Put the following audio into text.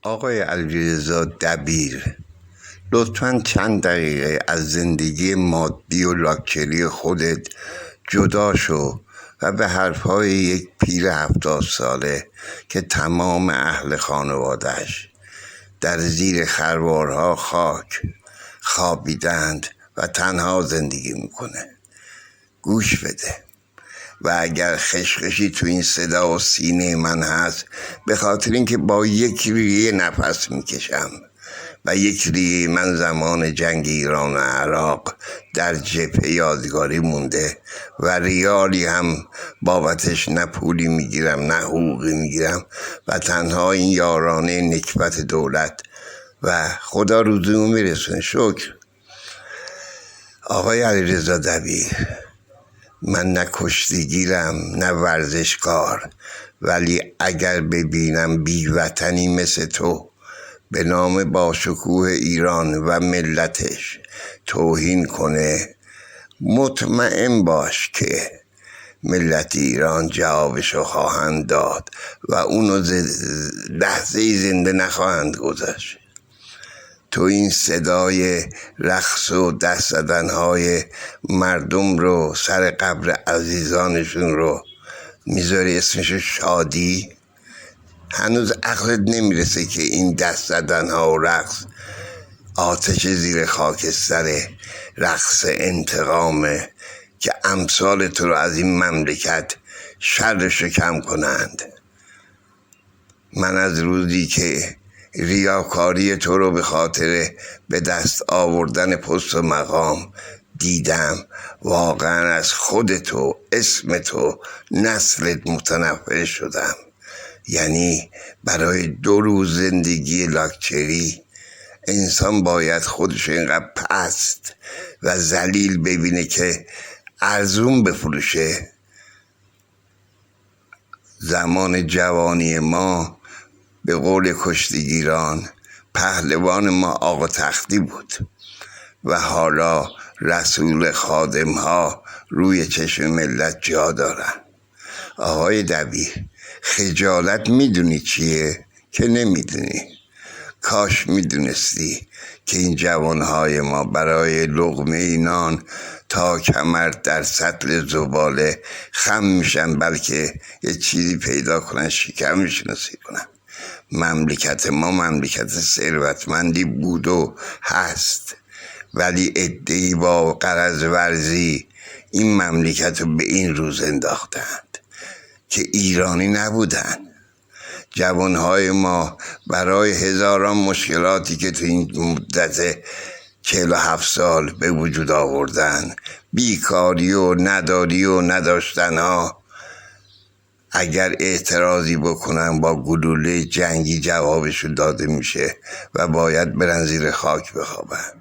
آقای علیرضا دبیر، لطفاً چند دقیقه از زندگی مادی و لاکچری خودت جدا شو و به حرفهای یک پیر 70 ساله که تمام اهل خانوادهش در زیر خروارها خاک خوابیدند و تنها زندگی میکنه گوش بده. و اگر خشخشی تو این صدا و سینه من هست، به خاطر اینکه با یک ریه نفس میکشم و یک ریه من زمان جنگ ایران و عراق در جبهه یادگاری مونده و ریالی هم بابتش نه پولی میگیرم نه حقوقی میگیرم و تنها این یارانه نکبت دولت و خدا روزیمو میرسونه، شکر. آقای علیرضا دبیر، من نه کشتیگیرم نه ورزشکار، ولی اگر ببینم بیوطنی مثل تو به نام باشکوه ایران و ملتش توهین کنه، مطمئن باش که ملت ایران جوابشو خواهند داد و اونو لحظه زنده نخواهند گذاشت. تو این صدای رقص و دست زدنهای مردم رو سر قبر عزیزانشون رو میذاری اسمشو شادی؟ هنوز عقلت نمیرسه که این دست زدنها و رقص آتش زیر خاکستر رقص انتقامه که امثال تو رو از این مملکت شرشو کم کنند. من از روزی که ریاکاری تو رو به خاطر به دست آوردن پست و مقام دیدم، واقعا از خودتو، اسم تو، نسلت متنفر شدم. یعنی برای 2 روز زندگی لاکچری انسان باید خودشو اینقدر پست و ذلیل ببینه که ارزون بفروشه؟ زمان جوانی ما به قول کشتیگیران پهلوان ما آقا تختی بود و حالا رسول خادم ها روی چشم ملت جا دارن. آقای دبیر، خجالت میدونی چیه؟ که نمیدونی. کاش میدونستی که این جوانهای ما برای لقمه نان تا کمر در سطل زباله خم میشن، بلکه یه چیزی پیدا کنن شکمشون رو سیر کنن. مملکت ما مملکت ثروتمندی بود و هست، ولی عده‌ای با غرض ورزی این مملکت رو به این روز انداختند که ایرانی نبودن. جوانهای ما برای هزاران مشکلاتی که تو این مدت 47 سال به وجود آوردن، بیکاری و نداری و نداشتن ها، اگر اعتراضی بکنن با گلوله جنگی جوابشون داده میشه و باید برن زیر خاک بخوابن.